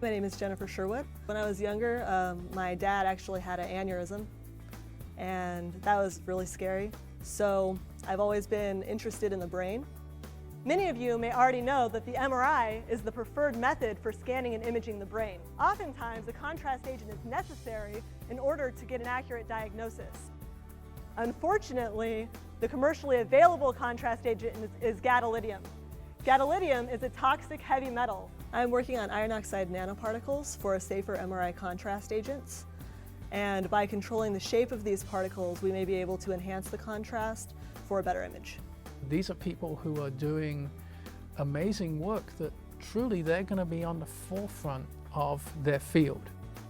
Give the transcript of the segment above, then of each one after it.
My name is Jennifer Sherwood. When I was younger, my dad actually had an aneurysm, and that was really scary. So I've always been interested in the brain. Many of you may already know that the MRI is the preferred method for scanning and imaging the brain. Oftentimes, a contrast agent is necessary in order to get an accurate diagnosis. Unfortunately, the commercially available contrast agent is gadolinium. Gadolinium is a toxic heavy metal. I'm working on iron oxide nanoparticles for a safer MRI contrast agents. And by controlling the shape of these particles, we may be able to enhance the contrast for a better image. These are people who are doing amazing work that truly they're going to be on the forefront of their field.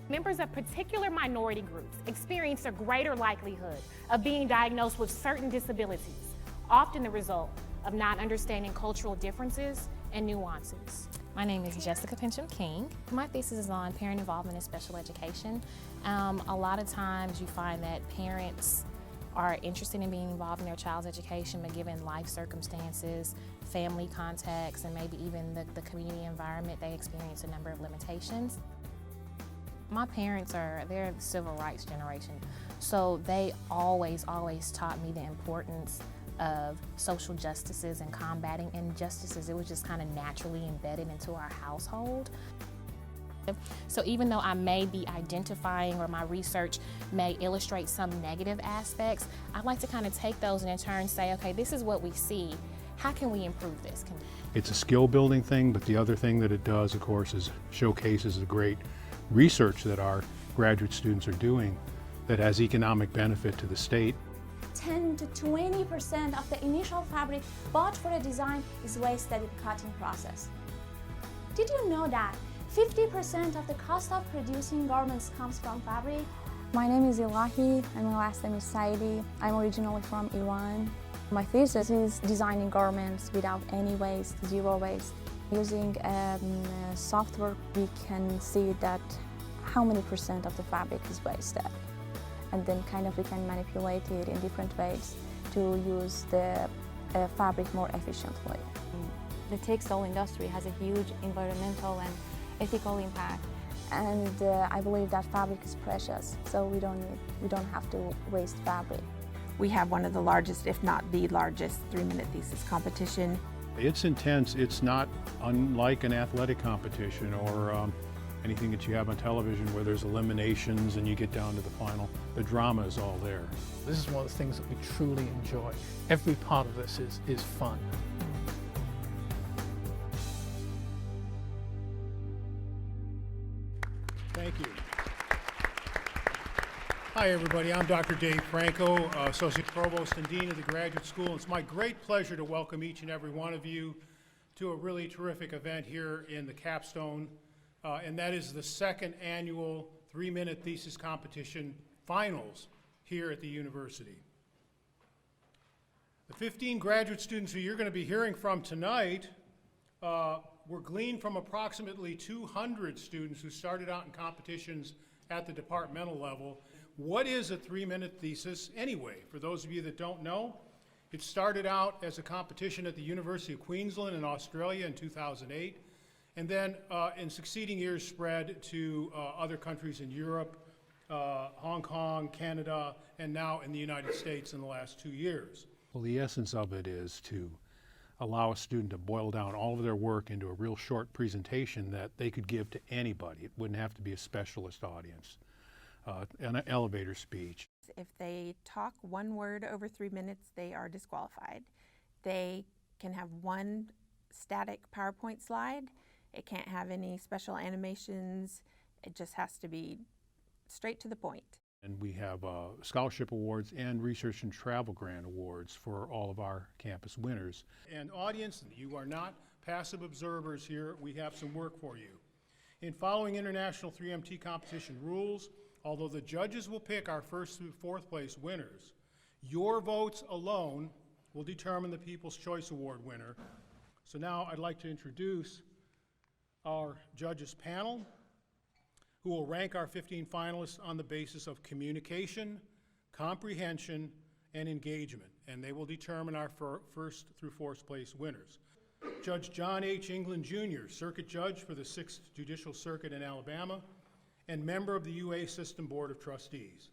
Members of particular minority groups experience a greater likelihood of being diagnosed with certain disabilities, often the result of not understanding cultural differences and nuances. My name is Jessica Pincham King. My thesis is on parent involvement in special education. A lot of times you find that parents are interested in being involved in their child's education, but given life circumstances, family context, and maybe even the community environment, they experience a number of limitations. My parents they're the civil rights generation, so they always taught me the importance of social justices and combating injustices. It was just kind of naturally embedded into our household. So even though I may be identifying or my research may illustrate some negative aspects, I'd like to kind of take those and in turn say, okay, this is what we see. How can we improve this? It's a skill building thing, but the other thing that it does, of course, is showcases the great research that our graduate students are doing that has economic benefit to the state. 10 to 20% of the initial fabric bought for the design is wasted in the cutting process. Did you know that 50% of the cost of producing garments comes from fabric? My name is Ilahi, and my last name is Saidi. I'm originally from Iran. My thesis is designing garments without any waste, zero waste. Using software, we can see that how many percent of the fabric is wasted. And then kind of we can manipulate it in different ways to use the fabric more efficiently. The textile industry has a huge environmental and ethical impact. And I believe that fabric is precious, so we don't have to waste fabric. We have one of the largest, if not the largest, 3-minute thesis competition. It's intense. It's not unlike an athletic competition or anything that you have on television where there's eliminations and you get down to the final. The drama is all there. This is one of the things that we truly enjoy. Every part of this is fun. Thank you. Hi everybody, I'm Dr. Dave Franco, Associate Provost and Dean of the Graduate School. It's my great pleasure to welcome each and every one of you to a really terrific event here in the Capstone, and that is the second annual 3-minute thesis competition finals here at the university. The 15 graduate students who you're going to be hearing from tonight were gleaned from approximately 200 students who started out in competitions at the departmental level. What is a 3-minute thesis anyway? For those of you that don't know, it started out as a competition at the University of Queensland in Australia in 2008, and then in succeeding years spread to other countries in Europe, Hong Kong, Canada, and now in the United States in the last 2 years. Well, the essence of it is to allow a student to boil down all of their work into a real short presentation that they could give to anybody. It wouldn't have to be a specialist audience. An elevator speech. If they talk one word over 3 minutes, they are disqualified. They can have one static PowerPoint slide. It can't have any special animations. It just has to be straight to the point. And we have scholarship awards and research and travel grant awards for all of our campus winners. And audience, you are not passive observers here. We have some work for you. In following international 3MT competition rules, although the judges will pick our first through fourth place winners, your votes alone will determine the People's Choice Award winner. So now I'd like to introduce our judges panel, who will rank our 15 finalists on the basis of communication, comprehension, and engagement. And they will determine our first through fourth place winners. Judge John H. England Jr., Circuit Judge for the 6th Judicial Circuit in Alabama, and member of the UA System Board of Trustees.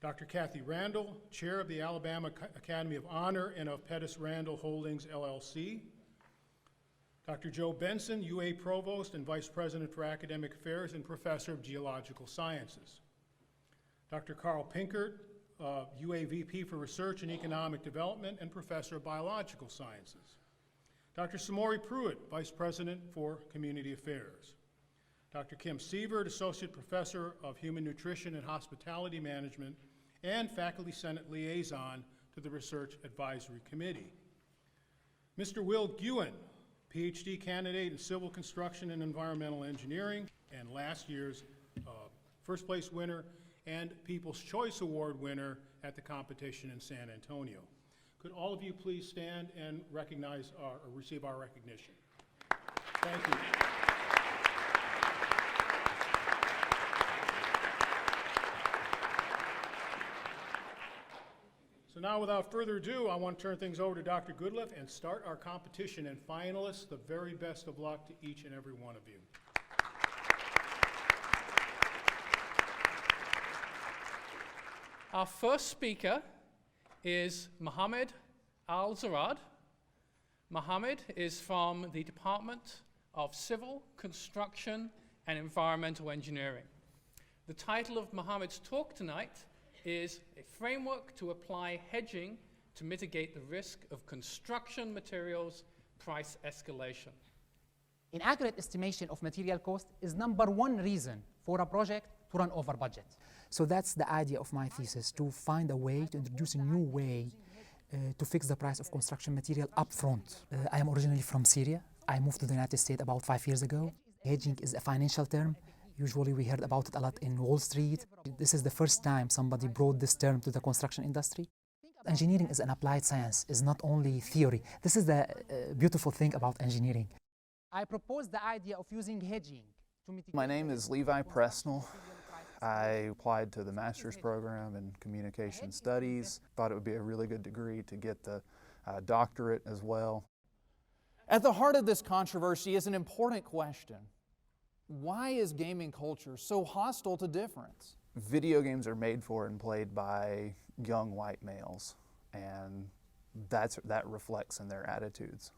Dr. Kathy Randall, Chair of the Alabama Academy of Honor and of Pettis Randall Holdings, LLC. Dr. Joe Benson, UA Provost and Vice President for Academic Affairs and Professor of Geological Sciences. Dr. Carl Pinkert, UA VP for Research and Economic Development and Professor of Biological Sciences. Dr. Samori Pruitt, Vice President for Community Affairs. Dr. Kim Sievert, Associate Professor of Human Nutrition and Hospitality Management and Faculty Senate Liaison to the Research Advisory Committee. Mr. Will Guin, PhD candidate in Civil Construction and Environmental Engineering, and last year's first place winner and People's Choice Award winner at the competition in San Antonio. Could all of you please stand and recognize or receive our recognition? Thank you. So now, without further ado, I want to turn things over to Dr. Goodliff and start our competition. And finalists, the very best of luck to each and every one of you. Our first speaker is Mohammed Al-Zarad. Mohammed is from the Department of Civil, Construction, and Environmental Engineering. The title of Mohammed's talk tonight is A Framework to Apply Hedging to Mitigate the Risk of Construction Materials Price Escalation. Inaccurate estimation of material cost is #1 reason for a project to run over budget. So that's the idea of my thesis, to find a way, to introduce a new way to fix the price of construction material up front. I am originally from Syria. I moved to the United States about 5 years ago. Hedging is a financial term. Usually we heard about it a lot in Wall Street. This is the first time somebody brought this term to the construction industry. Engineering is an applied science, is not only theory. This is the beautiful thing about engineering. I propose the idea of using hedging to mitigate. My name is Levi Presnell. I applied to the master's program in communication studies. Thought it would be a really good degree to get the doctorate as well. At the heart of this controversy is an important question. Why is gaming culture so hostile to difference? Video games are made for and played by young white males, and that reflects in their attitudes.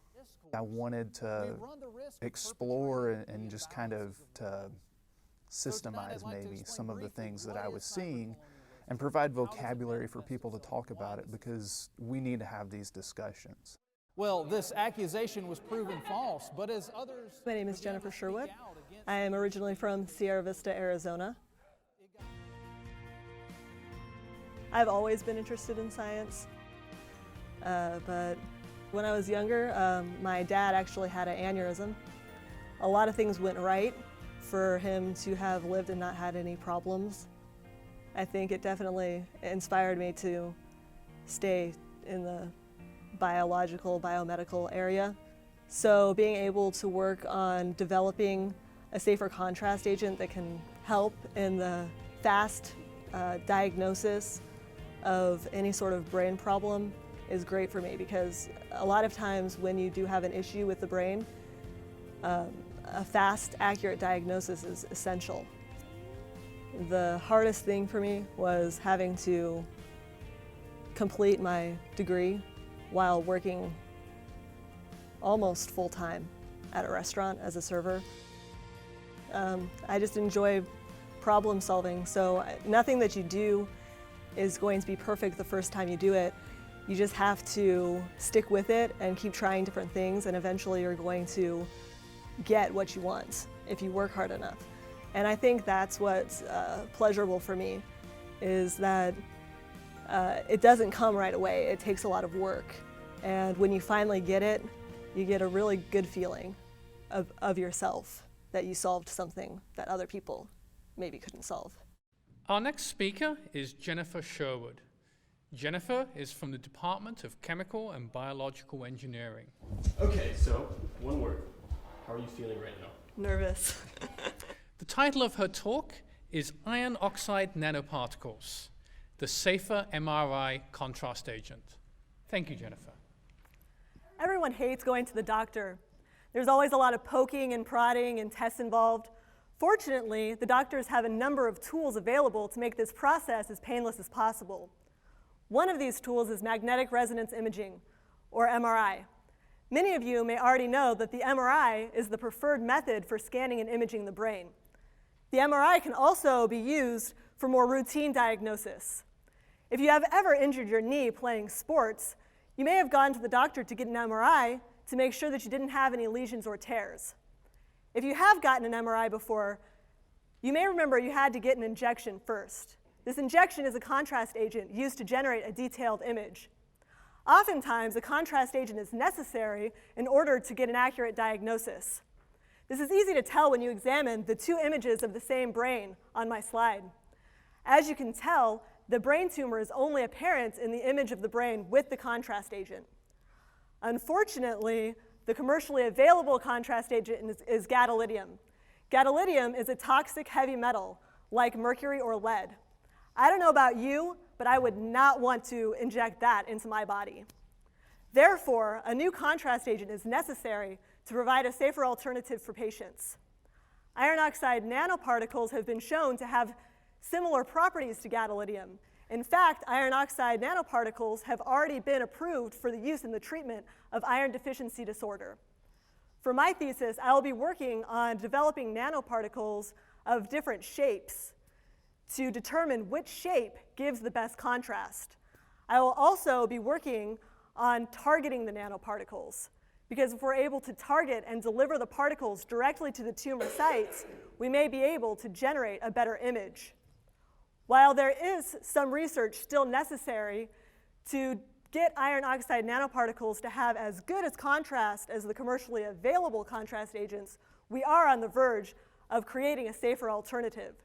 I wanted to explore and just kind of to systemize maybe some of the things that I was seeing and provide vocabulary for people to talk about it, because we need to have these discussions. Well, this accusation was proven false, but as others... My name is Jennifer Sherwood. I am originally from Sierra Vista, Arizona. I've always been interested in science, but when I was younger, my dad actually had an aneurysm. A lot of things went right for him to have lived and not had any problems. I think it definitely inspired me to stay in the biological, biomedical area. So being able to work on developing a safer contrast agent that can help in the fast diagnosis of any sort of brain problem is great for me, because a lot of times when you do have an issue with the brain, a fast, accurate diagnosis is essential. The hardest thing for me was having to complete my degree while working almost full-time at a restaurant as a server. I just enjoy problem solving, so nothing that you do is going to be perfect the first time you do it. You just have to stick with it and keep trying different things, and eventually you're going to get what you want if you work hard enough. And I think that's what's pleasurable for me, is that it doesn't come right away. It takes a lot of work. And when you finally get it, you get a really good feeling of yourself, that you solved something that other people maybe couldn't solve. Our next speaker is Jennifer Sherwood. Jennifer is from the Department of Chemical and Biological Engineering. Okay, so one word. How are you feeling right now? Nervous. The title of her talk is Iron Oxide Nanoparticles, the Safer MRI Contrast Agent. Thank you, Jennifer. Everyone hates going to the doctor. There's always a lot of poking and prodding and tests involved. Fortunately, the doctors have a number of tools available to make this process as painless as possible. One of these tools is magnetic resonance imaging, or MRI. Many of you may already know that the MRI is the preferred method for scanning and imaging the brain. The MRI can also be used for more routine diagnosis. If you have ever injured your knee playing sports, you may have gone to the doctor to get an MRI to make sure that you didn't have any lesions or tears. If you have gotten an MRI before, you may remember you had to get an injection first. This injection is a contrast agent used to generate a detailed image. Oftentimes, a contrast agent is necessary in order to get an accurate diagnosis. This is easy to tell when you examine the two images of the same brain on my slide. As you can tell, the brain tumor is only apparent in the image of the brain with the contrast agent. Unfortunately, the commercially available contrast agent is gadolinium. Gadolinium is a toxic heavy metal like mercury or lead. I don't know about you, but I would not want to inject that into my body. Therefore, a new contrast agent is necessary to provide a safer alternative for patients. Iron oxide nanoparticles have been shown to have similar properties to gadolinium. In fact, iron oxide nanoparticles have already been approved for the use in the treatment of iron deficiency disorder. For my thesis, I will be working on developing nanoparticles of different shapes to determine which shape gives the best contrast. I will also be working on targeting the nanoparticles, because if we're able to target and deliver the particles directly to the tumor sites, we may be able to generate a better image. While there is some research still necessary to get iron oxide nanoparticles to have as good as contrast as the commercially available contrast agents, we are on the verge of creating a safer alternative.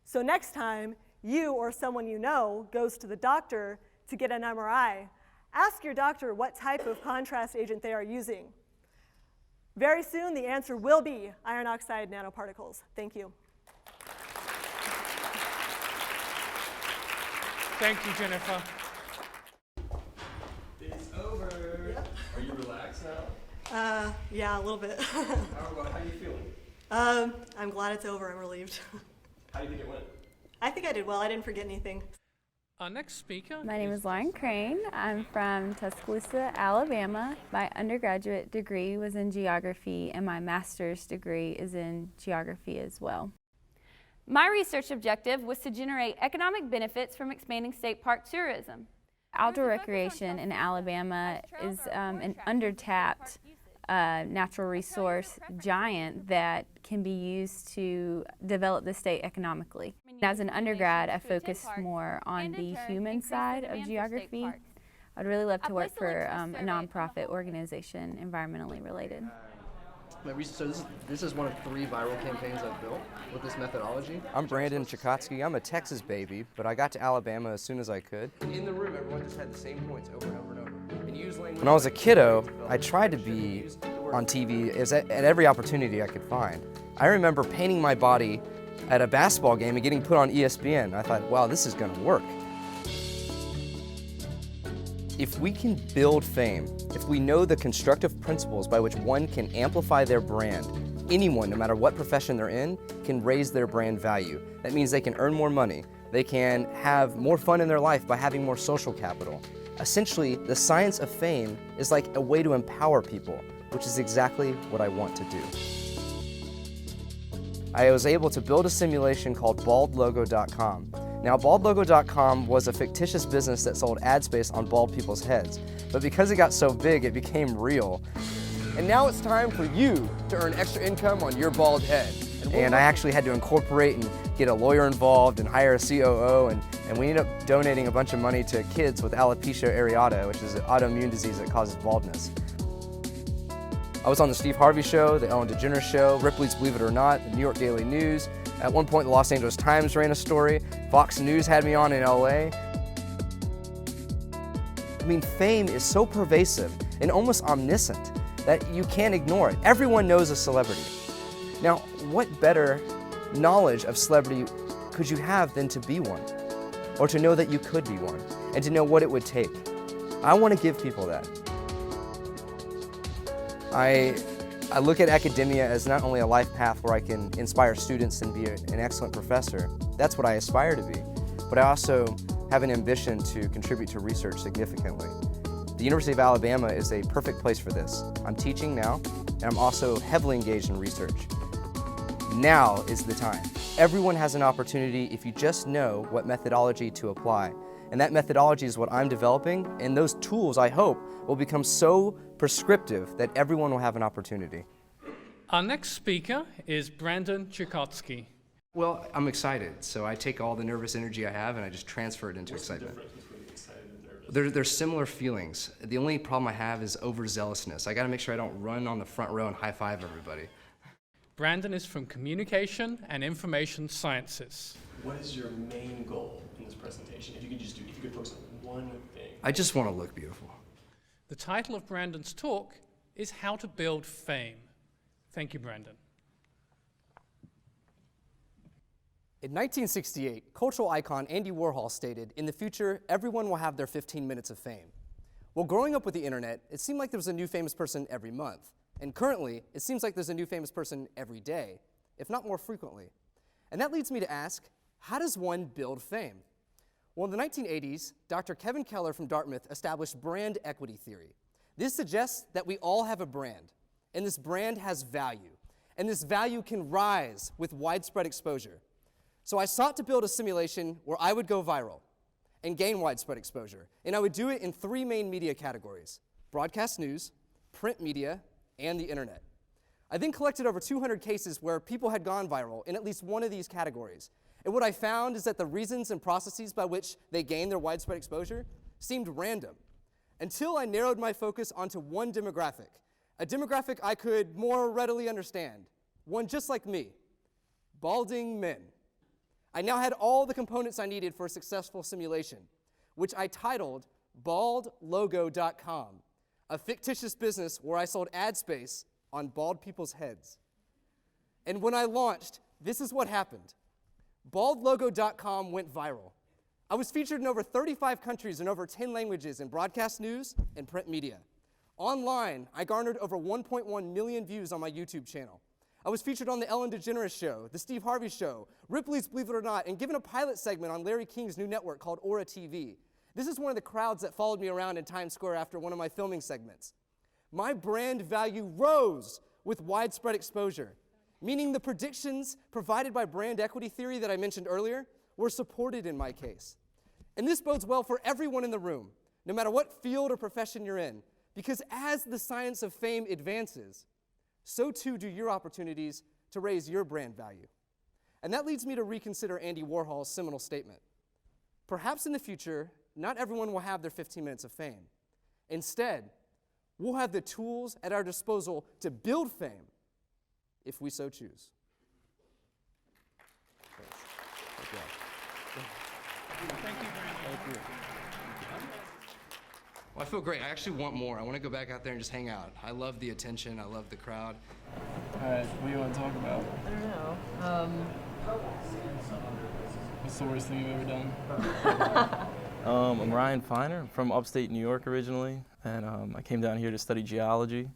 So next time you or someone you know goes to the doctor to get an MRI, ask your doctor what type of contrast agent they are using. Very soon the answer will be iron oxide nanoparticles. Thank you. Thank you, Jennifer. It's over. Yep. Are you relaxed now? Yeah, a little bit. How are you feeling? I'm glad it's over. I'm relieved. How do you think it went? I think I did well. I didn't forget anything. Our next speaker. My name is Lauren Crane. I'm from Tuscaloosa, Alabama. My undergraduate degree was in geography, and my master's degree is in geography as well. My research objective was to generate economic benefits from expanding state park tourism. Outdoor recreation in Alabama is an undertapped natural resource giant that can be used to develop the state economically. As an undergrad, I focused more on the human side of geography. I'd really love to work for a nonprofit organization, environmentally related. So this is one of 3 viral campaigns I've built with this methodology. I'm Brandon Chikotsky. I'm a Texas baby, but I got to Alabama as soon as I could. In the room, everyone just had the same points over and over and over. And use language. When I was a kiddo, I tried to be on TV at every opportunity I could find. I remember painting my body at a basketball game and getting put on ESPN. I thought, wow, this is going to work. If we can build fame, if we know the constructive principles by which one can amplify their brand, anyone, no matter what profession they're in, can raise their brand value. That means they can earn more money. They can have more fun in their life by having more social capital. Essentially, the science of fame is like a way to empower people, which is exactly what I want to do. I was able to build a simulation called baldlogo.com. Now, baldlogo.com was a fictitious business that sold ad space on bald people's heads, but because it got so big, it became real. And now it's time for you to earn extra income on your bald head. And I actually had to incorporate and get a lawyer involved and hire a COO, and we ended up donating a bunch of money to kids with alopecia areata, which is an autoimmune disease that causes baldness. I was on the Steve Harvey Show, the Ellen DeGeneres Show, Ripley's Believe It or Not, the New York Daily News. At one point, the Los Angeles Times ran a story. Fox News had me on in LA. I mean, fame is so pervasive and almost omniscient that you can't ignore it. Everyone knows a celebrity. Now, what better knowledge of celebrity could you have than to be one? Or to know that you could be one, and to know what it would take? I want to give people that. I look at academia as not only a life path where I can inspire students and be an excellent professor. That's what I aspire to be. But I also have an ambition to contribute to research significantly. The University of Alabama is a perfect place for this. I'm teaching now, and I'm also heavily engaged in research. Now is the time. Everyone has an opportunity if you just know what methodology to apply. And that methodology is what I'm developing, and those tools, I hope, will become so prescriptive that everyone will have an opportunity. Our next speaker is Brandon Chukotsky. Well, I'm excited, so I take all the nervous energy I have and I just transfer it into excitement. What's the difference between excited and nervous? They're similar feelings. The only problem I have is overzealousness. I gotta make sure I don't run on the front row and high-five everybody. Brandon is from Communication and Information Sciences. What is your main goal in this presentation? If you could focus on one thing. I just want to look beautiful. The title of Brandon's talk is How to Build Fame. Thank you, Brandon. In 1968, cultural icon Andy Warhol stated, "In the future, everyone will have their 15 minutes of fame." Well, growing up with the internet, it seemed like there was a new famous person every month. And currently, it seems like there's a new famous person every day, if not more frequently. And that leads me to ask, how does one build fame? Well, in the 1980s, Dr. Kevin Keller from Dartmouth established brand equity theory. This suggests that we all have a brand, and this brand has value, and this value can rise with widespread exposure. So I sought to build a simulation where I would go viral and gain widespread exposure, and I would do it in three main media categories: broadcast news, print media, and the internet. I then collected over 200 cases where people had gone viral in at least one of these categories. And what I found is that the reasons and processes by which they gained their widespread exposure seemed random, until I narrowed my focus onto one demographic, a demographic I could more readily understand, one just like me: balding men. I now had all the components I needed for a successful simulation, which I titled baldlogo.com, a fictitious business where I sold ad space on bald people's heads. And when I launched, this is what happened. Baldlogo.com went viral. I was featured in over 35 countries and over 10 languages in broadcast news and print media. Online, I garnered over 1.1 million views on my YouTube channel. I was featured on The Ellen DeGeneres Show, The Steve Harvey Show, Ripley's Believe It or Not, and given a pilot segment on Larry King's new network called Aura TV. This is one of the crowds that followed me around in Times Square after one of my filming segments. My brand value rose with widespread exposure, meaning the predictions provided by brand equity theory that I mentioned earlier were supported in my case. And this bodes well for everyone in the room, no matter what field or profession you're in, because as the science of fame advances, so too do your opportunities to raise your brand value. And that leads me to reconsider Andy Warhol's seminal statement. Perhaps in the future, not everyone will have their 15 minutes of fame. Instead, we'll have the tools at our disposal to build fame if we so choose. Thank you, Brandon. Thank you. Well, I feel great. I actually want more. I want to go back out there and just hang out. I love the attention. I love the crowd. All right, what do you want to talk about? I don't know. What's the worst thing you've ever done? I'm Ryan Feiner. I'm from upstate New York originally, and I came down here to study geology,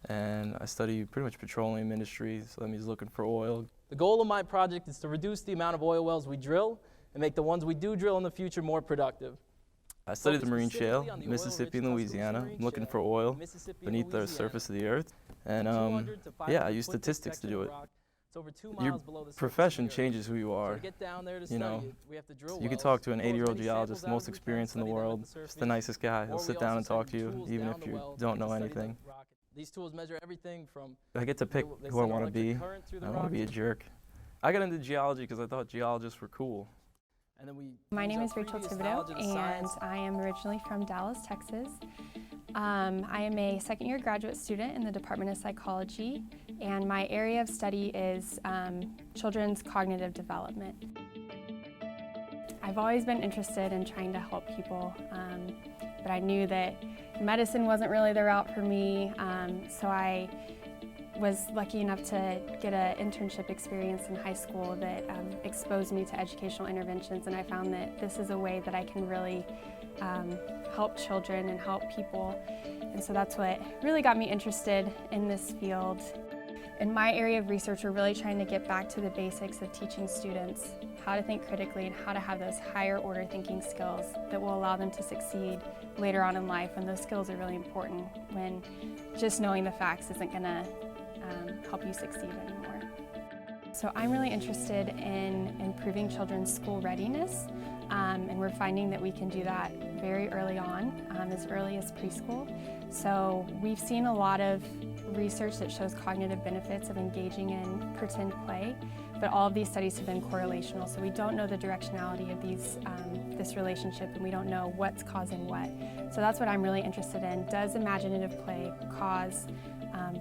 and I study pretty much petroleum industry, so that means looking for oil. The goal of my project is to reduce the amount of oil wells we drill and make the ones we do drill in the future more productive. I studied the marine shale, Mississippi and Louisiana. I'm looking for oil beneath the surface of the earth, and yeah, I use statistics to do it. Your profession changes who you are. You know, you can talk to an 80-year-old geologist, the most experienced in the world, just the nicest guy. He'll sit down and talk to you, even if you don't know anything. These tools measure everything from I get to pick who I want to be. I don't want to be a jerk. I got into geology because I thought geologists were cool. My name is Rachel Thibodeau, and I am originally from Dallas, Texas. I am a second-year graduate student in the Department of Psychology, and my area of study is children's cognitive development. I've always been interested in trying to help people, but I knew that medicine wasn't really the route for me, so I was lucky enough to get an internship experience in high school that exposed me to educational interventions, and I found that this is a way that I can really help children and help people. And so that's what really got me interested in this field. In my area of research, we're really trying to get back to the basics of teaching students how to think critically and how to have those higher order thinking skills that will allow them to succeed later on in life. And those skills are really important when just knowing the facts isn't going to help you succeed anymore. So I'm really interested in improving children's school readiness, and we're finding that we can do that very early on, as early as preschool. So we've seen a lot of research that shows cognitive benefits of engaging in pretend play, but all of these studies have been correlational, so we don't know the directionality of this relationship, and we don't know what's causing what. So that's what I'm really interested in. Does imaginative play cause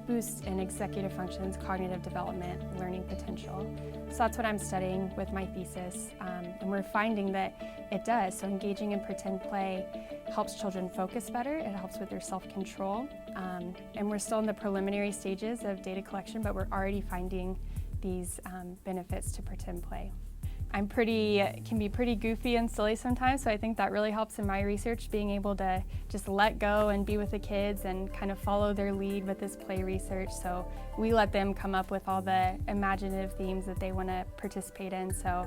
boost in executive functions, cognitive development, learning potential? So that's what I'm studying with my thesis, and we're finding that it does. So engaging in pretend play helps children focus better, it helps with their self-control, and we're still in the preliminary stages of data collection, but we're already finding these benefits to pretend play. Can be pretty goofy and silly sometimes, so I think that really helps in my research, being able to just let go and be with the kids and kind of follow their lead with this play research. So we let them come up with all the imaginative themes that they want to participate in. So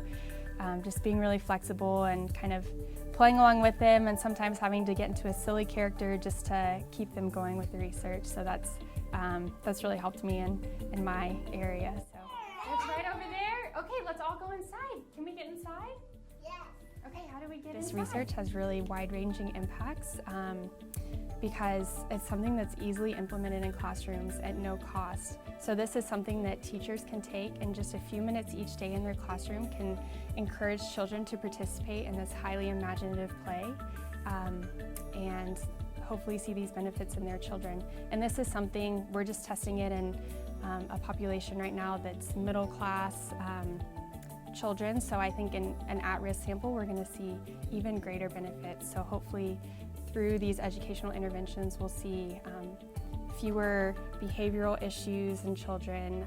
just being really flexible and kind of playing along with them, and sometimes having to get into a silly character just to keep them going with the research. So that's really helped me in my area. So. It's right over there. Okay, let's all go inside. Can we get inside? Yes. Okay, how do we get inside? This research has really wide-ranging impacts because it's something that's easily implemented in classrooms at no cost. So this is something that teachers can take in just a few minutes each day in their classroom, can encourage children to participate in this highly imaginative play, and hopefully see these benefits in their children. And this is something, we're just testing it in a population right now that's middle class children, so I think in an at-risk sample we're going to see even greater benefits. So hopefully through these educational interventions we'll see fewer behavioral issues in children,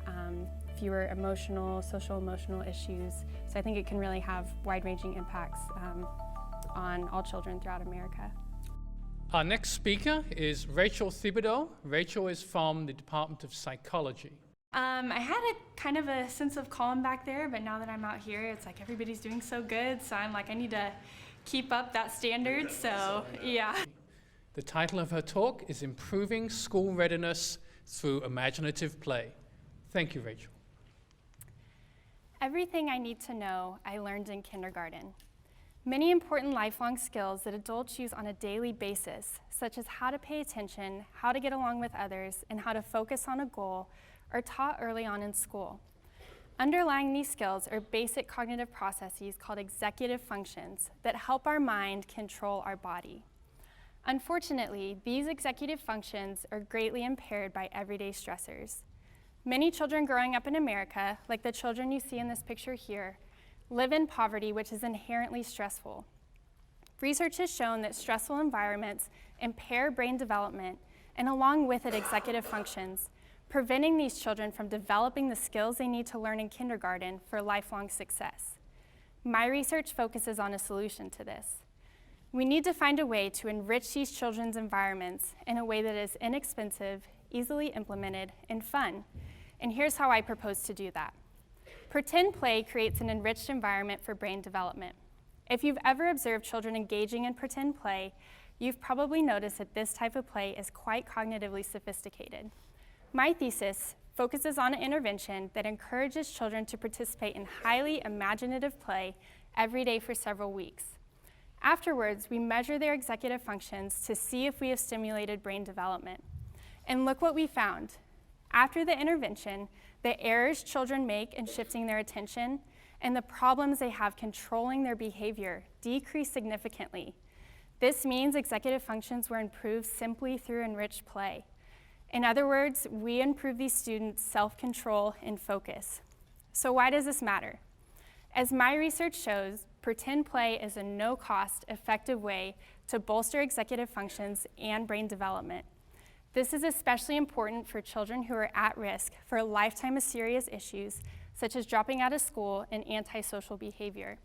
fewer social emotional issues. So I think it can really have wide-ranging impacts on all children throughout America. Our next speaker is Rachel Thibodeau. Rachel is from the Department of Psychology. I had a kind of a sense of calm back there, but now that I'm out here, it's like everybody's doing so good, so I'm like, I need to keep up that standard, so yeah. The title of her talk is Improving School Readiness Through Imaginative Play. Thank you, Rachel. Everything I need to know, I learned in kindergarten. Many important lifelong skills that adults use on a daily basis, such as how to pay attention, how to get along with others, and how to focus on a goal, are taught early on in school. Underlying these skills are basic cognitive processes called executive functions that help our mind control our body. Unfortunately, these executive functions are greatly impaired by everyday stressors. Many children growing up in America, like the children you see in this picture here, live in poverty, which is inherently stressful. Research has shown that stressful environments impair brain development and along with it executive functions, preventing these children from developing the skills they need to learn in kindergarten for lifelong success. My research focuses on a solution to this. We need to find a way to enrich these children's environments in a way that is inexpensive, easily implemented, and fun. And here's how I propose to do that. Pretend play creates an enriched environment for brain development. If you've ever observed children engaging in pretend play, you've probably noticed that this type of play is quite cognitively sophisticated. My thesis focuses on an intervention that encourages children to participate in highly imaginative play every day for several weeks. Afterwards, we measure their executive functions to see if we have stimulated brain development. And look what we found. After the intervention, the errors children make in shifting their attention and the problems they have controlling their behavior decreased significantly. This means executive functions were improved simply through enriched play. In other words, we improve these students' self-control and focus. So why does this matter? As my research shows, pretend play is a no-cost, effective way to bolster executive functions and brain development. This is especially important for children who are at risk for a lifetime of serious issues, such as dropping out of school and antisocial behavior.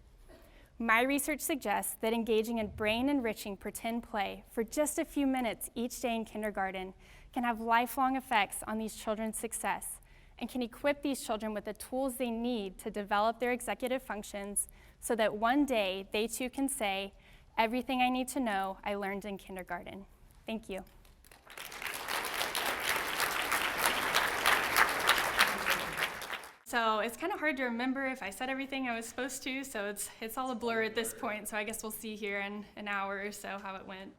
My research suggests that engaging in brain-enriching pretend play for just a few minutes each day in kindergarten can have lifelong effects on these children's success and can equip these children with the tools they need to develop their executive functions so that one day they too can say, "Everything I need to know, I learned in kindergarten." Thank you. So it's kind of hard to remember if I said everything I was supposed to, so it's all a blur at this point, so I guess we'll see here in an hour or so how it went.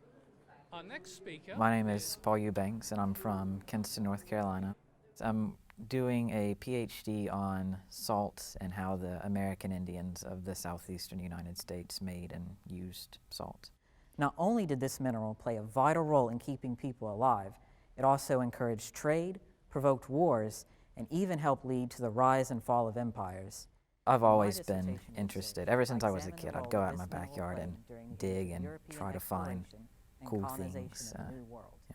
Our next speaker. My name is Paul Eubanks, and I'm from Kinston, North Carolina. I'm doing a PhD on salt and how the American Indians of the southeastern United States made and used salt. Not only did this mineral play a vital role in keeping people alive, it also encouraged trade, provoked wars, and even helped lead to the rise and fall of empires. I've always been interested. Ever since I was a kid, I'd go out in my backyard and dig and try to find cool things,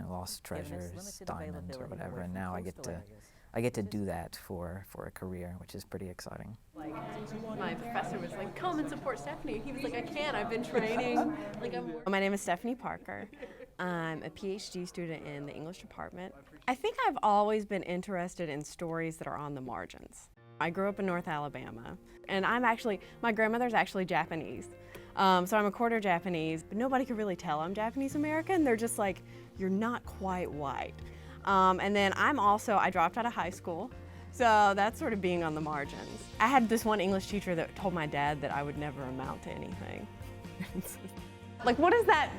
lost treasures, diamonds, or whatever. And now I get to do that for a career, which is pretty exciting. My professor was like, "Come and support Stephanie." He was like, "I can't. I've been training." My name is Stephanie Parker. I'm a PhD student in the English department. I think I've always been interested in stories that are on the margins. I grew up in North Alabama, and my grandmother's actually Japanese. So I'm a quarter Japanese, but nobody could really tell I'm Japanese American. They're just like, "You're not quite white." And then I dropped out of high school, so that's sort of being on the margins. I had this one English teacher that told my dad that I would never amount to anything. Like, what does that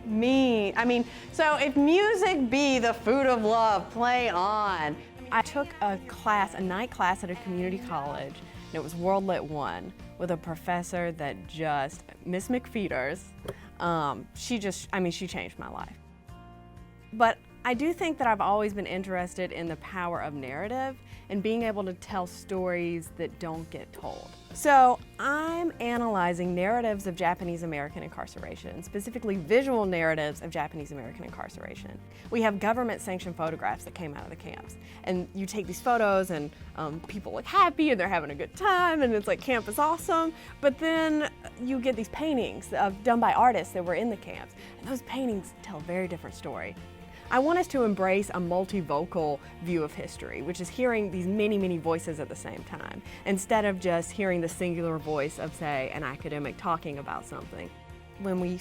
mean? I mean, so if music be the food of love, play on. I took a night class at a community college, and it was World Lit 1 with a professor that Miss McFeeters, she changed my life. But I do think that I've always been interested in the power of narrative and being able to tell stories that don't get told. So I'm analyzing narratives of Japanese American incarceration, specifically visual narratives of Japanese American incarceration. We have government-sanctioned photographs that came out of the camps, and you take these photos and people look happy and they're having a good time and it's like, camp is awesome, but then you get these paintings done by artists that were in the camps, and those paintings tell a very different story. I want us to embrace a multivocal view of history, which is hearing these many, many voices at the same time, instead of just hearing the singular voice of, say, an academic talking about something. When we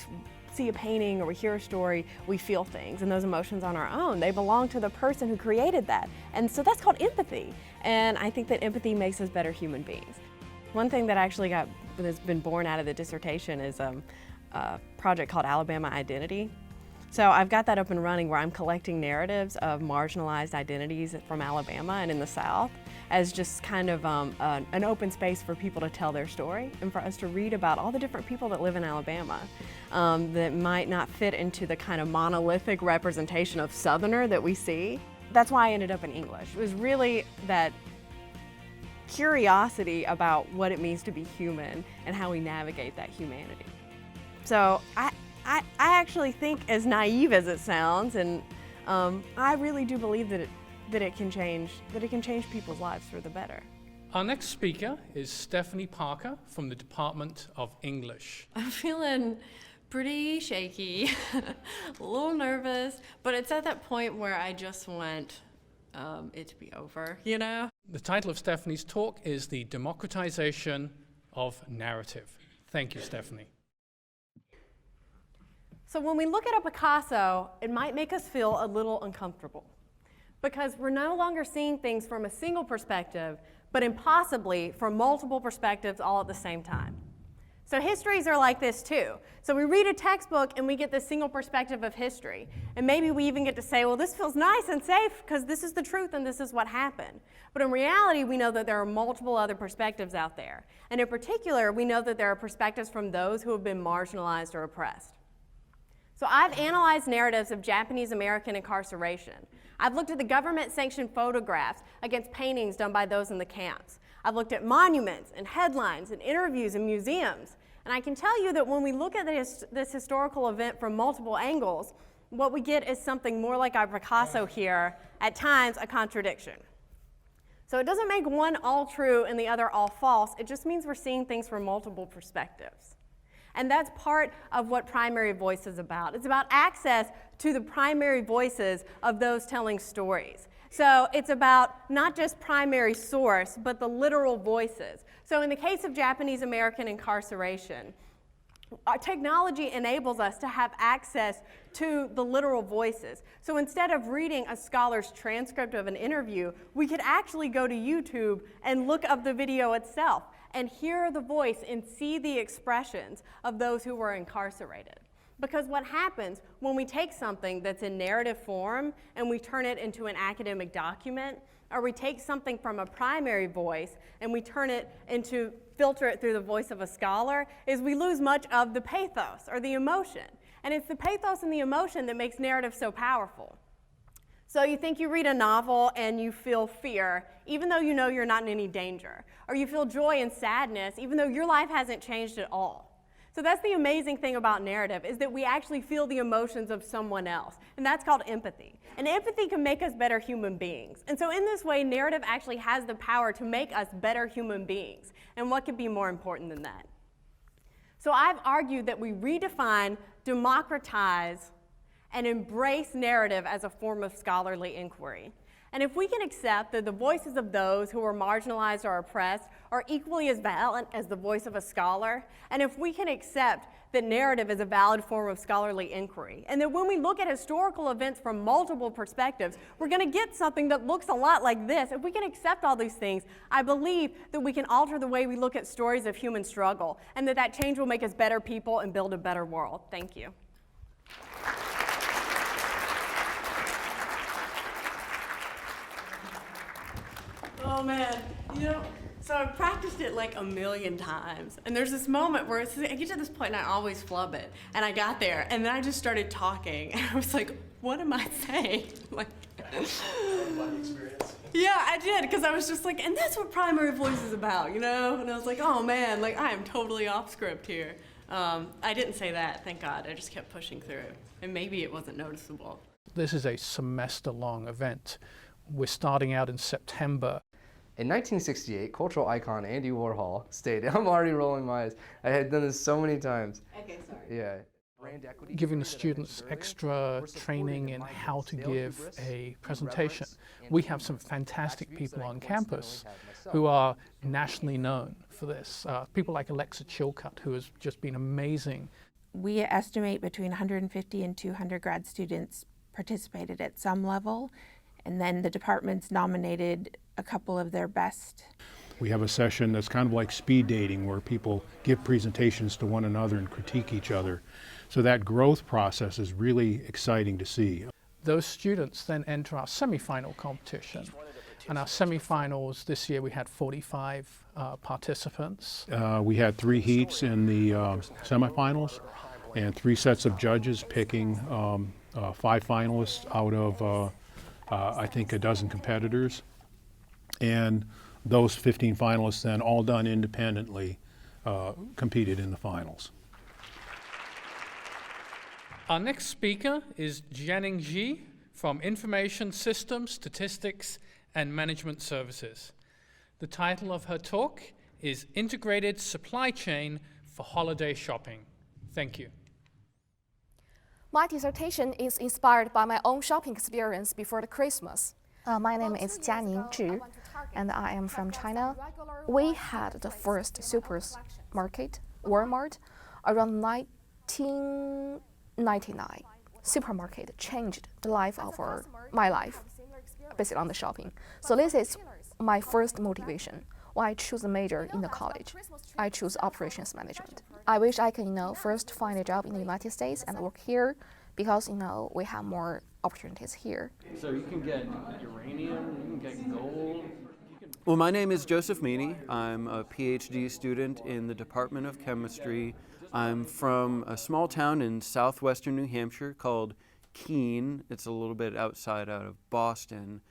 see a painting or we hear a story, we feel things, and those emotions on our own, they belong to the person who created that. And so that's called empathy, and I think that empathy makes us better human beings. One thing that has been born out of the dissertation is a project called Alabama Identity. So I've got that up and running where I'm collecting narratives of marginalized identities from Alabama and in the South as just kind of an open space for people to tell their story and for us to read about all the different people that live in Alabama that might not fit into the kind of monolithic representation of Southerner that we see. That's why I ended up in English. It was really that curiosity about what it means to be human and how we navigate that humanity. So I actually think, as naive as it sounds, and I really do believe that it can change people's lives for the better. Our next speaker is Stephanie Parker from the Department of English. I'm feeling pretty shaky, a little nervous, but it's at that point where I just want it to be over, you know? The title of Stephanie's talk is The Democratization of Narrative. Thank you, Stephanie. So when we look at a Picasso, it might make us feel a little uncomfortable because we're no longer seeing things from a single perspective, but impossibly from multiple perspectives all at the same time. So histories are like this too. So we read a textbook and we get this single perspective of history. And maybe we even get to say, well, this feels nice and safe because this is the truth and this is what happened. But in reality, we know that there are multiple other perspectives out there. And in particular, we know that there are perspectives from those who have been marginalized or oppressed. So I've analyzed narratives of Japanese American incarceration. I've looked at the government-sanctioned photographs against paintings done by those in the camps. I've looked at monuments and headlines and interviews and museums. And I can tell you that when we look at this historical event from multiple angles, what we get is something more like our Picasso here, at times a contradiction. So it doesn't make one all true and the other all false. It just means we're seeing things from multiple perspectives. And that's part of what primary voice is about. It's about access to the primary voices of those telling stories. So it's about not just primary source, but the literal voices. So in the case of Japanese American incarceration, our technology enables us to have access to the literal voices. So instead of reading a scholar's transcript of an interview, we could actually go to YouTube and look up the video itself and hear the voice and see the expressions of those who were incarcerated. Because what happens when we take something that's in narrative form and we turn it into an academic document, or we take something from a primary voice and we filter it through the voice of a scholar, is we lose much of the pathos or the emotion. And it's the pathos and the emotion that makes narrative so powerful. So you think you read a novel and you feel fear, even though you know you're not in any danger. Or you feel joy and sadness, even though your life hasn't changed at all. So that's the amazing thing about narrative, is that we actually feel the emotions of someone else. And that's called empathy. And empathy can make us better human beings. And so in this way, narrative actually has the power to make us better human beings. And what could be more important than that? So I've argued that we redefine, democratize, and embrace narrative as a form of scholarly inquiry. And if we can accept that the voices of those who are marginalized or oppressed are equally as valid as the voice of a scholar, and if we can accept that narrative is a valid form of scholarly inquiry, and that when we look at historical events from multiple perspectives, we're going to get something that looks a lot like this. If we can accept all these things, I believe that we can alter the way we look at stories of human struggle, and that change will make us better people and build a better world. Thank you. Oh man, so I've practiced it like a million times, and there's this moment where I get to this point and I always flub it, and I got there, and then I just started talking, and I was like, what am I saying? Like, yeah, I did, because I was just like, and that's what primary voice is about, And I was like, oh man, like I am totally off script here. I didn't say that, thank God. I just kept pushing through, and maybe it wasn't noticeable. This is a semester-long event. We're starting out in September. In 1968, cultural icon Andy Warhol stated, I'm already rolling my eyes. I had done this so many times. Okay, sorry. Yeah. Giving the students extra training in how to give a presentation. We have some fantastic people on campus who are nationally known for this. People like Alexa Chilcutt, who has just been amazing. We estimate between 150 and 200 grad students participated at some level, and then the departments nominated a couple of their best. We have a session that's kind of like speed dating, where people give presentations to one another and critique each other. So that growth process is really exciting to see. Those students then enter our semifinal competition. And our semifinals this year, we had 45 participants. We had 3 heats in the semifinals and 3 sets of judges picking 5 finalists out of I think a dozen competitors. And those 15 finalists then, all done independently, competed in the finals. Our next speaker is Jianing Ji from Information Systems, Statistics, and Management Services. The title of her talk is Integrated Supply Chain for Holiday Shopping. Thank you. My dissertation is inspired by my own shopping experience before the Christmas. My name is Jianing Zhi, and I am from China. We had the first supermarket, Walmart, around 1999. Supermarket changed the life of my life, based on the shopping. So this is my first motivation. When I choose a major in the college, I choose operations management. I wish I can, first find a job in the United States and work here, because, we have more opportunities here. So you can get uranium, you can get gold. Well, my name is Joseph Meany. I'm a PhD student in the Department of Chemistry. I'm from a small town in southwestern New Hampshire called Keene. It's a little bit out of Boston.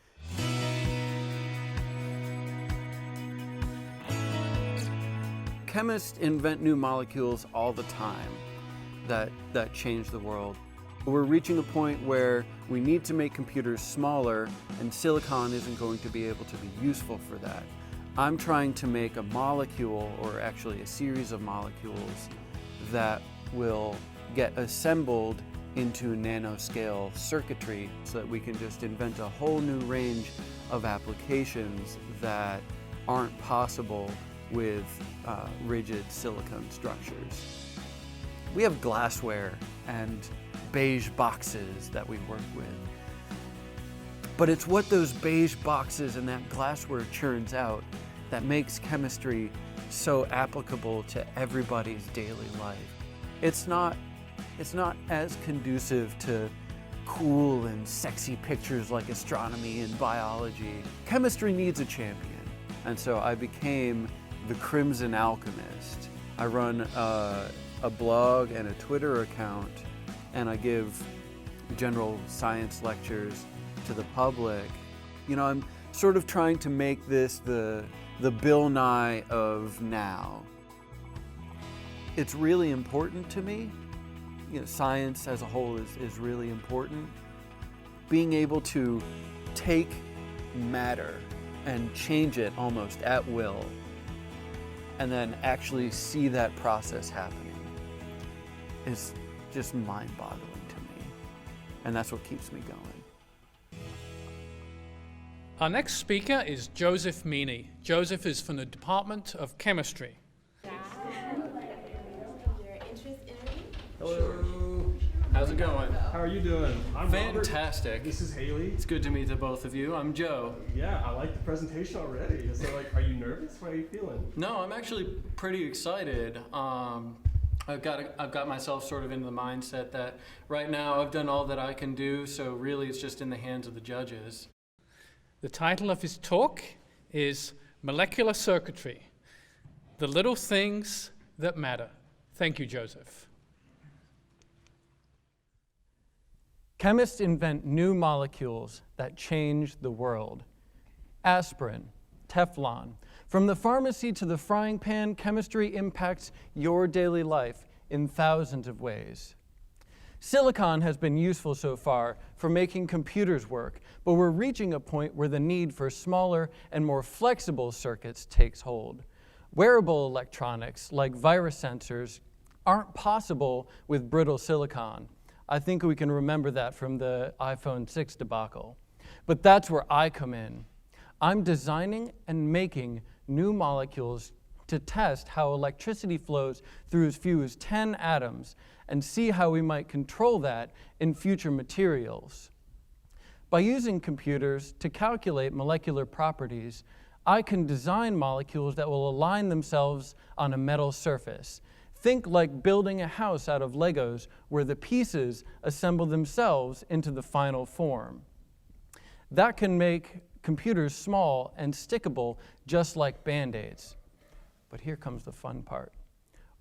Chemists invent new molecules all the time that change the world. We're reaching a point where we need to make computers smaller, and silicon isn't going to be able to be useful for that. I'm trying to make a molecule, or actually a series of molecules, that will get assembled into nanoscale circuitry so that we can just invent a whole new range of applications that aren't possible with rigid silicon structures. We have glassware and beige boxes that we work with. But it's what those beige boxes and that glassware churns out that makes chemistry so applicable to everybody's daily life. It's not as conducive to cool and sexy pictures like astronomy and biology. Chemistry needs a champion. And so I became the Crimson Alchemist. I run a blog and a Twitter account, and I give general science lectures to the public. You know, I'm sort of trying to make this the Bill Nye of now. It's really important to me. You know, science as a whole is really important. Being able to take matter and change it almost at will, and then actually see that process happening, is just mind-boggling to me. And that's what keeps me going. Our next speaker is Joseph Meany. Joseph is from the Department of Chemistry. Hello. How's it going? How are you doing? I'm Fantastic. Robert. This is Haley. It's good to meet the both of you. I'm Joe. Yeah, I like the presentation already. So, like, are you nervous? What are you feeling? No, I'm actually pretty excited. I've got myself sort of in the mindset that right now I've done all that I can do, so really it's just in the hands of the judges. The title of his talk is Molecular Circuitry, the Little Things That Matter. Thank you, Joseph. Chemists invent new molecules that change the world. Aspirin, Teflon. From the pharmacy to the frying pan, chemistry impacts your daily life in thousands of ways. Silicon has been useful so far for making computers work, but we're reaching a point where the need for smaller and more flexible circuits takes hold. Wearable electronics, like virus sensors, aren't possible with brittle silicon. I think we can remember that from the iPhone 6 debacle. But that's where I come in. I'm designing and making new molecules to test how electricity flows through as few as 10 atoms and see how we might control that in future materials. By using computers to calculate molecular properties, I can design molecules that will align themselves on a metal surface. Think like building a house out of Legos where the pieces assemble themselves into the final form. That can make computers small and stickable, just like Band-Aids. But here comes the fun part.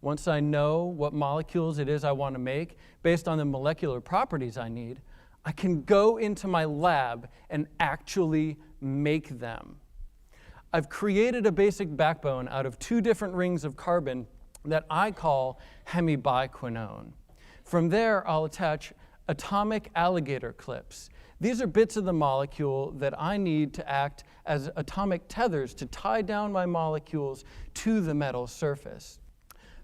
Once I know what molecules it is I want to make, based on the molecular properties I need, I can go into my lab and actually make them. I've created a basic backbone out of 2 different rings of carbon that I call hemibiquinone. From there, I'll attach atomic alligator clips. These are bits of the molecule that I need to act as atomic tethers to tie down my molecules to the metal surface.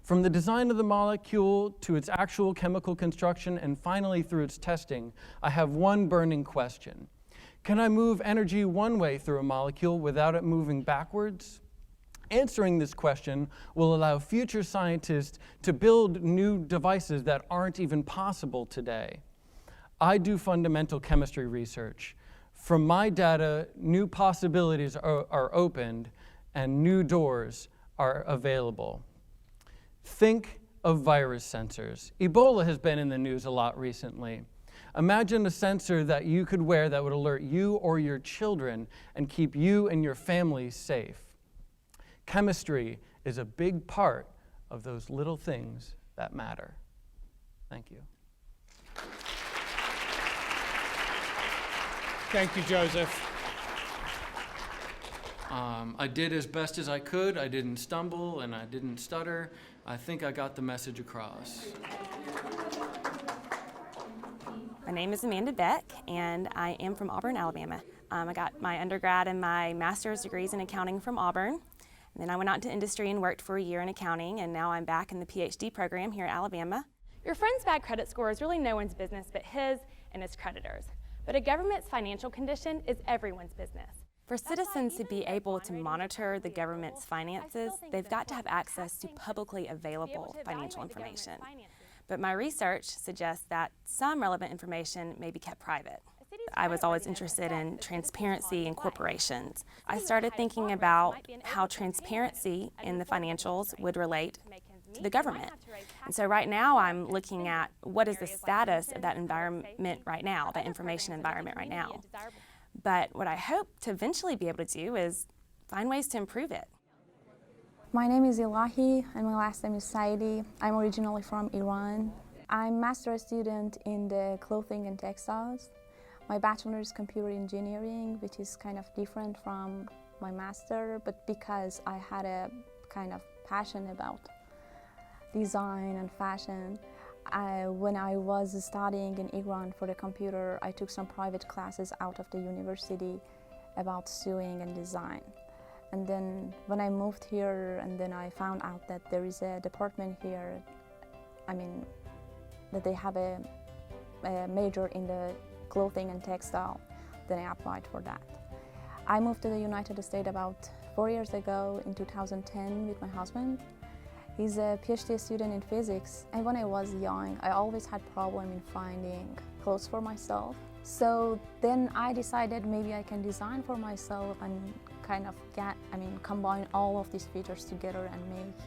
From the design of the molecule to its actual chemical construction and finally through its testing, I have one burning question. Can I move energy one way through a molecule without it moving backwards? Answering this question will allow future scientists to build new devices that aren't even possible today. I do fundamental chemistry research. From my data, new possibilities are opened and new doors are available. Think of virus sensors. Ebola has been in the news a lot recently. Imagine a sensor that you could wear that would alert you or your children and keep you and your family safe. Chemistry is a big part of those little things that matter. Thank you. Thank you, Joseph. I did as best as I could. I didn't stumble and I didn't stutter. I think I got the message across. My name is Amanda Beck, and I am from Auburn, Alabama. I got my undergrad and my master's degrees in accounting from Auburn. And then I went out into industry and worked for a year in accounting, and now I'm back in the PhD program here at Alabama. Your friend's bad credit score is really no one's business but his and his creditors. But a government's financial condition is everyone's business. For citizens to be able to monitor the government's finances, they've got to have access to publicly available financial information. But my research suggests that some relevant information may be kept private. I was always interested in transparency in corporations. I started thinking about how transparency in the financials would relate to the government. And so right now I'm looking at what is the status of that environment right now, that information environment right now. But what I hope to eventually be able to do is find ways to improve it. My name is Elahi and my last name is Saidi. I'm originally from Iran. I'm a master's student in the clothing and textiles. My bachelor is computer engineering, which is kind of different from my master, but because I had a kind of passion about design and fashion, when I was studying in Iran for the computer, I took some private classes out of the university about sewing and design. And then when I moved here, and then I found out that there is a department here, that they have a major in the clothing and textile, then I applied for that. I moved to the United States about 4 years ago in 2010 with my husband. He's a PhD student in physics, and when I was young, I always had problem in finding clothes for myself. So then I decided maybe I can design for myself and kind of combine all of these features together and make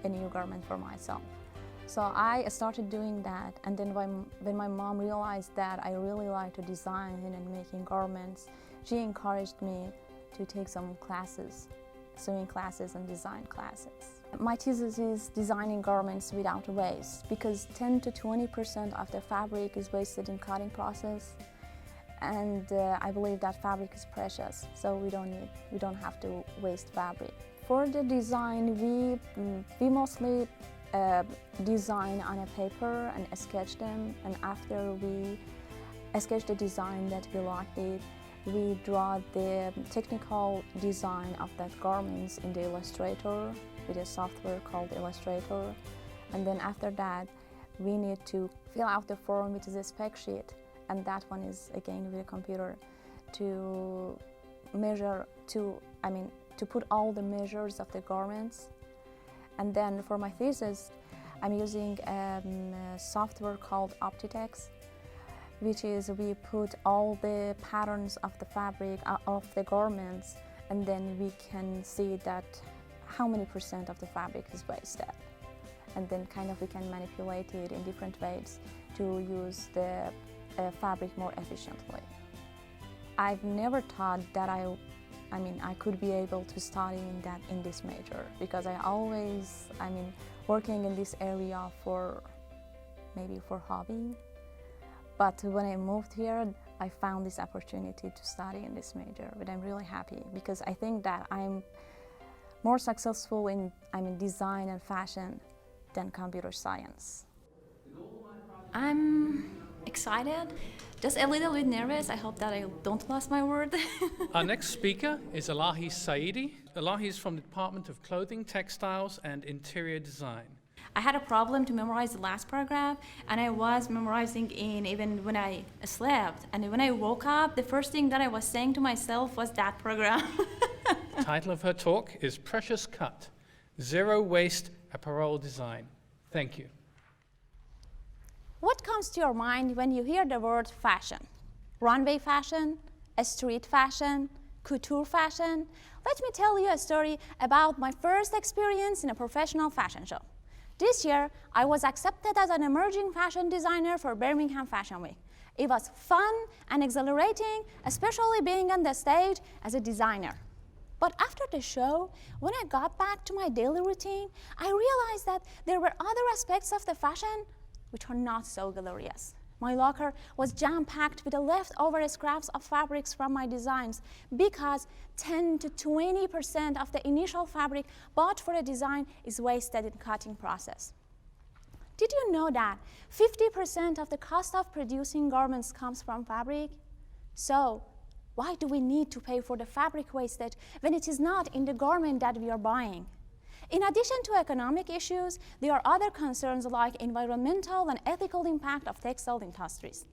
a new garment for myself. So I started doing that, and then when my mom realized that I really like to design and making garments, she encouraged me to take some classes, sewing classes and design classes. My thesis is designing garments without waste, because 10 to 20% of the fabric is wasted in cutting process, and I believe that fabric is precious, so we don't have to waste fabric. For the design, we mostly design on a paper and sketch them, and after we sketch the design that we liked it, we draw the technical design of that garments in the Illustrator with a software called Illustrator, and then after that we need to fill out the form, which is a spec sheet, and that one is again with a computer to measure, to put all the measures of the garments. And then for my thesis, I'm using a software called Optitex, which is we put all the patterns of the fabric of the garments, and then we can see that how many % of the fabric is wasted. And then we can manipulate it in different ways to use the fabric more efficiently. I've never thought that I could be able to study in this major, because I always, working in this area for hobby. But when I moved here, I found this opportunity to study in this major, but I'm really happy because I think that I'm more successful in design and fashion than computer science. I'm excited, just a little bit nervous. I hope that I don't lose my word. Our next speaker is Elahi Saidi. Elahi is from the Department of Clothing, Textiles, and Interior Design. I had a problem to memorize the last paragraph, and I was memorizing even when I slept. And when I woke up, the first thing that I was saying to myself was that paragraph. The title of her talk is Precious Cut, Zero Waste Apparel Design. Thank you. What comes to your mind when you hear the word fashion? Runway fashion, street fashion, couture fashion? Let me tell you a story about my first experience in a professional fashion show. This year, I was accepted as an emerging fashion designer for Birmingham Fashion Week. It was fun and exhilarating, especially being on the stage as a designer. But after the show, when I got back to my daily routine, I realized that there were other aspects of the fashion which are not so glorious. My locker was jam-packed with the leftover scraps of fabrics from my designs because 10 to 20% of the initial fabric bought for a design is wasted in cutting process. Did you know that 50% of the cost of producing garments comes from fabric? So, why do we need to pay for the fabric wastage when it is not in the garment that we are buying? In addition to economic issues, there are other concerns like environmental and ethical impact of textile industries.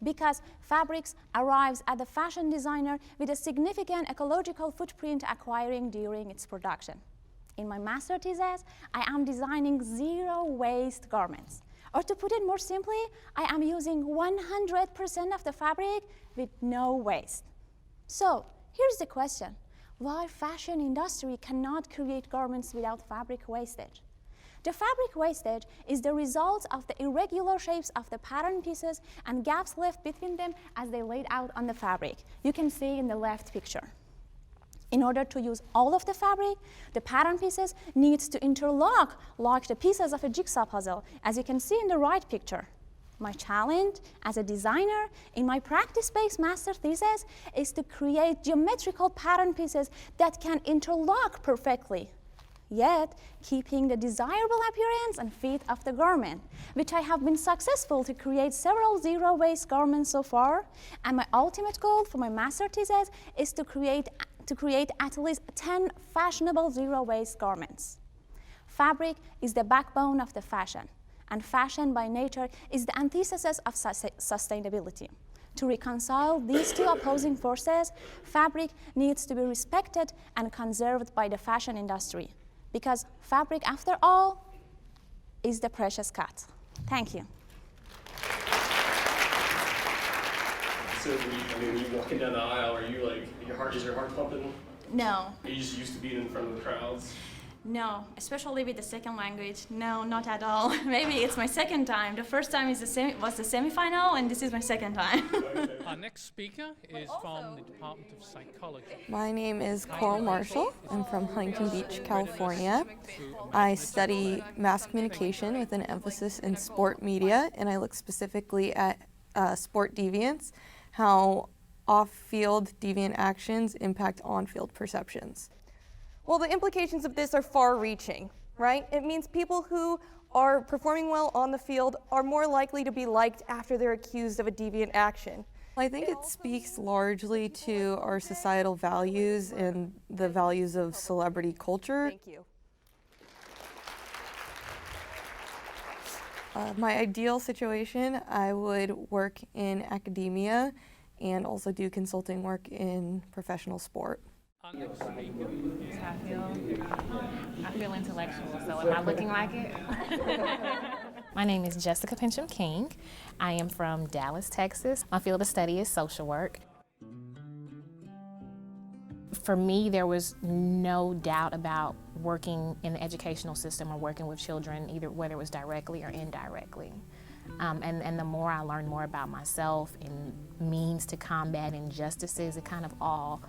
Because fabrics arrives at the fashion designer with a significant ecological footprint acquiring during its production. In my master thesis, I am designing zero-waste garments. Or to put it more simply, I am using 100% of the fabric with no waste. So, here's the question. Why fashion industry cannot create garments without fabric wastage? The fabric wastage is the result of the irregular shapes of the pattern pieces and gaps left between them as they laid out on the fabric. You can see in the left picture. In order to use all of the fabric, the pattern pieces need to interlock like the pieces of a jigsaw puzzle, as you can see in the right picture. My challenge as a designer in my practice-based master thesis is to create geometrical pattern pieces that can interlock perfectly, yet keeping the desirable appearance and fit of the garment, which I have been successful to create several zero-waste garments so far, and my ultimate goal for my master thesis is to create at least 10 fashionable zero-waste garments. Fabric is the backbone of the fashion, and fashion by nature is the antithesis of sustainability. To reconcile these two opposing forces, fabric needs to be respected and conserved by the fashion industry, because fabric, after all, is the precious cut. Thank you. So when you walking down the aisle, are you like, is your heart pumping? No. Are you just used to being in front of the crowds? No, especially with the second language. No, not at all. Maybe it's my second time. The first time was the semifinal, and this is my second time. Our next speaker is from the Department of Psychology. My name is Coral Marshall. I'm from Huntington Beach, California. I study mass communication with an emphasis in sport media, and I look specifically at sport deviance, how off-field deviant actions impact on-field perceptions. Well, the implications of this are far-reaching, right? It means people who are performing well on the field are more likely to be liked after they're accused of a deviant action. I think it speaks largely to our societal values and the values of celebrity culture. Thank you. My ideal situation, I would work in academia and also do consulting work in professional sport. I feel intellectual, so am I looking like it? My name is Jessica Pincham King. I am from Dallas, Texas. My field of study is social work. For me, there was no doubt about working in the educational system or working with children, either whether it was directly or indirectly. And the more I learned more about myself and means to combat injustices, it kind of all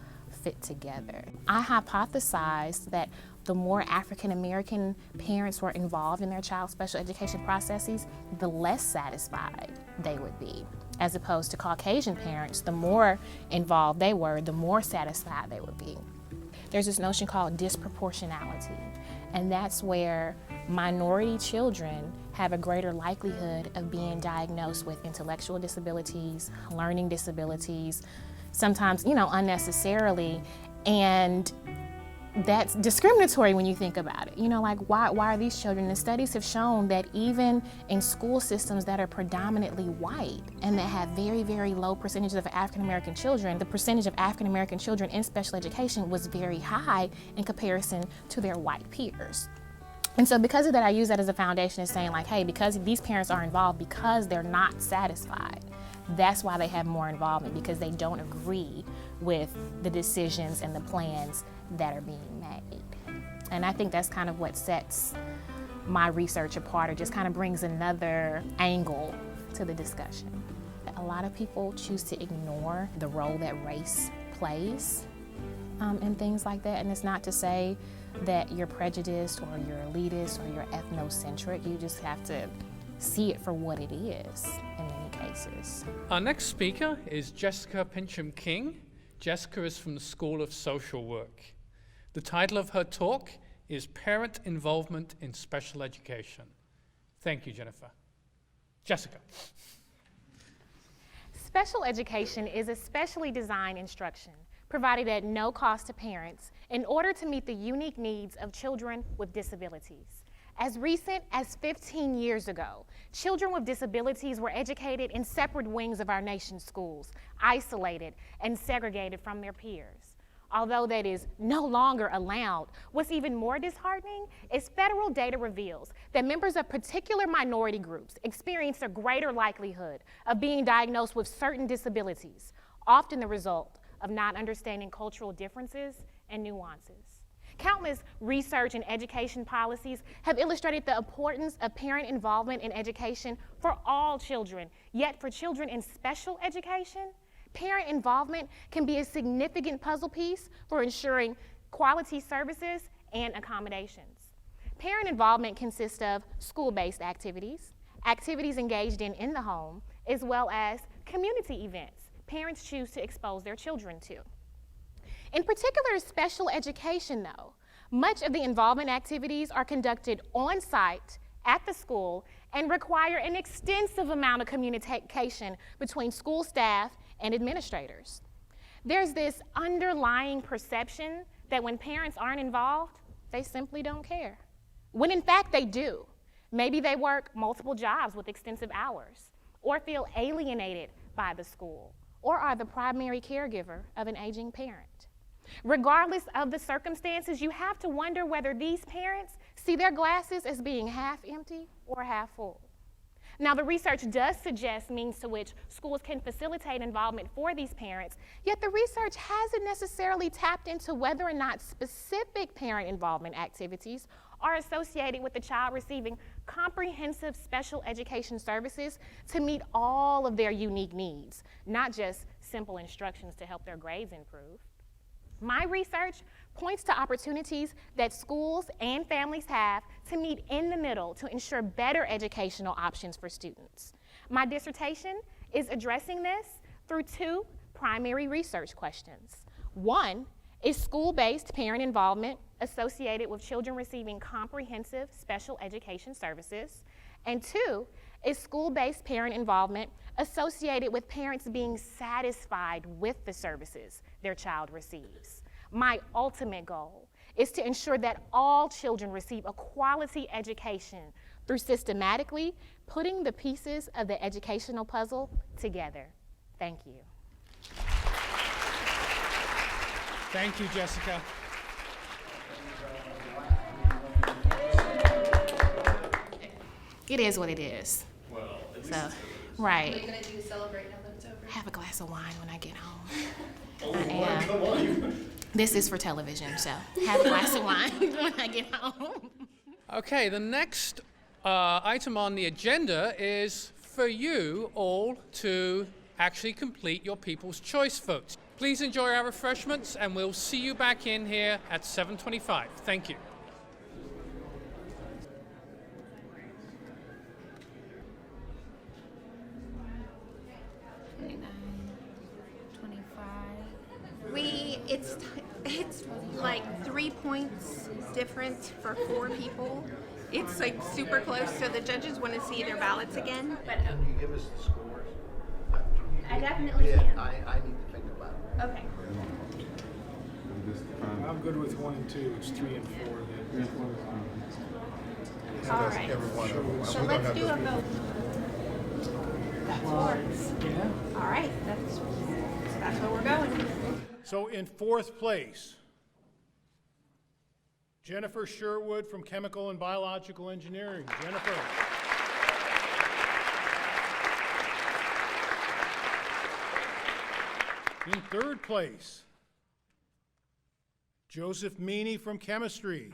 fit together. I hypothesized that the more African American parents were involved in their child's special education processes, the less satisfied they would be. As opposed to Caucasian parents, the more involved they were, the more satisfied they would be. There's this notion called disproportionality, and that's where minority children have a greater likelihood of being diagnosed with intellectual disabilities, learning disabilities, sometimes, unnecessarily, and that's discriminatory when you think about it. Like why are these children? And studies have shown that even in school systems that are predominantly white and that have very, very low percentages of African American children, the percentage of African American children in special education was very high in comparison to their white peers. And so because of that, I use that as a foundation of saying like, hey, because these parents are involved because they're not satisfied, that's why they have more involvement, because they don't agree with the decisions and the plans that are being made. And I think that's kind of what sets my research apart, or just kind of brings another angle to the discussion. A lot of people choose to ignore the role that race plays in things like that. And it's not to say that you're prejudiced or you're elitist or you're ethnocentric. You just have to see it for what it is in many cases. Our next speaker is Jessica Pincham King. Jessica is from the School of Social Work. The title of her talk is Parent Involvement in Special Education. Thank you, Jennifer. Jessica. Special education is a specially designed instruction provided at no cost to parents in order to meet the unique needs of children with disabilities. As recent as 15 years ago, children with disabilities were educated in separate wings of our nation's schools, isolated and segregated from their peers. Although that is no longer allowed, what's even more disheartening is federal data reveals that members of particular minority groups experience a greater likelihood of being diagnosed with certain disabilities, often the result of not understanding cultural differences and nuances. Countless research and education policies have illustrated the importance of parent involvement in education for all children, yet for children in special education, parent involvement can be a significant puzzle piece for ensuring quality services and accommodations. Parent involvement consists of school-based activities, activities engaged in the home, as well as community events parents choose to expose their children to. In particular, special education, though, much of the involvement activities are conducted on-site at the school and require an extensive amount of communication between school staff and administrators. There's this underlying perception that when parents aren't involved, they simply don't care, when in fact they do. Maybe they work multiple jobs with extensive hours, or feel alienated by the school, or are the primary caregiver of an aging parent. Regardless of the circumstances, you have to wonder whether these parents see their glasses as being half empty or half full. Now, the research does suggest means to which schools can facilitate involvement for these parents, yet the research hasn't necessarily tapped into whether or not specific parent involvement activities are associated with the child receiving comprehensive special education services to meet all of their unique needs, not just simple instructions to help their grades improve. My research points to opportunities that schools and families have to meet in the middle to ensure better educational options for students. My dissertation is addressing this through two primary research questions. One, is school-based parent involvement associated with children receiving comprehensive special education services? And two, is school-based parent involvement associated with parents being satisfied with the services their child receives? My ultimate goal is to ensure that all children receive a quality education through systematically putting the pieces of the educational puzzle together. Thank you. Thank you, Jessica. It is what it is. Well, at least So, it's right. What are you gonna do to celebrate now that it's over? Have a glass of wine when I get home. Oh, I am. come on. This is for television, so have a glass of wine when I get home. Okay, the next item on the agenda is for you all to actually complete your People's Choice votes. Please enjoy our refreshments, and we'll see you back in here at 7:25. Thank you. It's like 3 points different for 4 people. It's like super close, so the judges want to see their ballots again. But Can you give us the scores? I definitely Yeah, can. I need to think about it. Okay. I'm good with 1 and 2. It's 3 and 4. All right. So let's do a vote. That works. Yeah. All right. That's where we're going. So in 4th place, Jennifer Sherwood from Chemical and Biological Engineering. Jennifer. In 3rd place, Joseph Meany from Chemistry.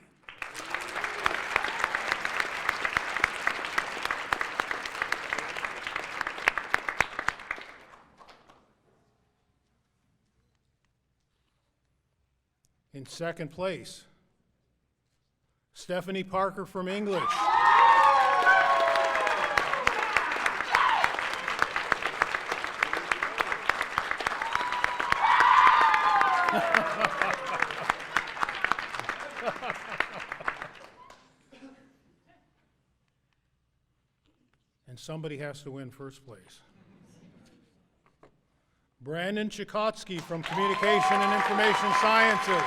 In 2nd place, Stephanie Parker from English. and somebody has to win first place. Brandon Chikotsky from Communication and Information Sciences.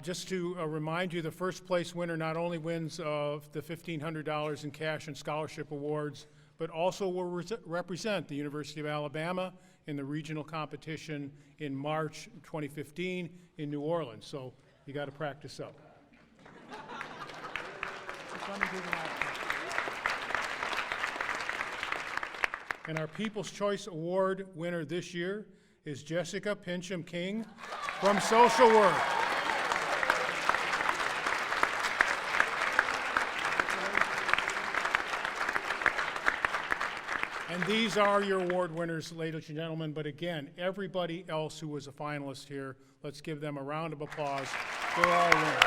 Just to remind you, the first place winner not only wins the $1,500 in cash and scholarship awards, but also will represent the University of Alabama in the regional competition in March 2015 in New Orleans. So you got to practice up. And our People's Choice Award winner this year is Jessica Pincham King from Social Work. And these are your award winners, ladies and gentlemen. But again, everybody else who was a finalist here, let's give them a round of applause. They're all winners.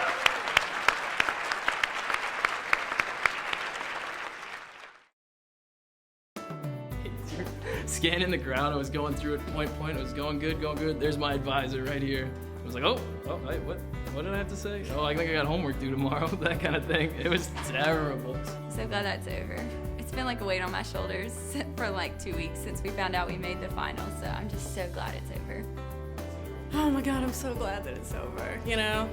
Scanning the ground, I was going through it point, it was going good, There's my advisor right here. I was like, oh, wait, what did I have to say? Oh, I think I got homework due tomorrow, that kind of thing. It was terrible. So glad that's over. It's been like a weight on my shoulders for like 2 weeks since we found out we made the final, so I'm just so glad it's over. Oh my God, I'm so glad that it's over, you know?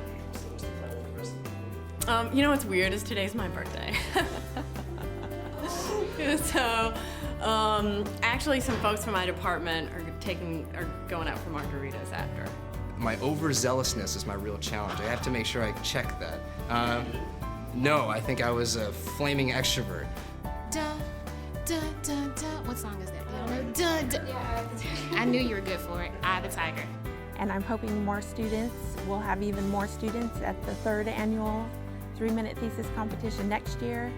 You know what's weird is today's my birthday. So, actually some folks from my department are going out for margaritas after. My overzealousness is my real challenge. I have to make sure I check that. No, I think I was a flaming extrovert. Da, da, da, da. What song is that? Da, da. I knew you were good for it. Eye of the Tiger. And I'm hoping more students, we'll have even more students at the 3rd annual 3-minute thesis competition next year.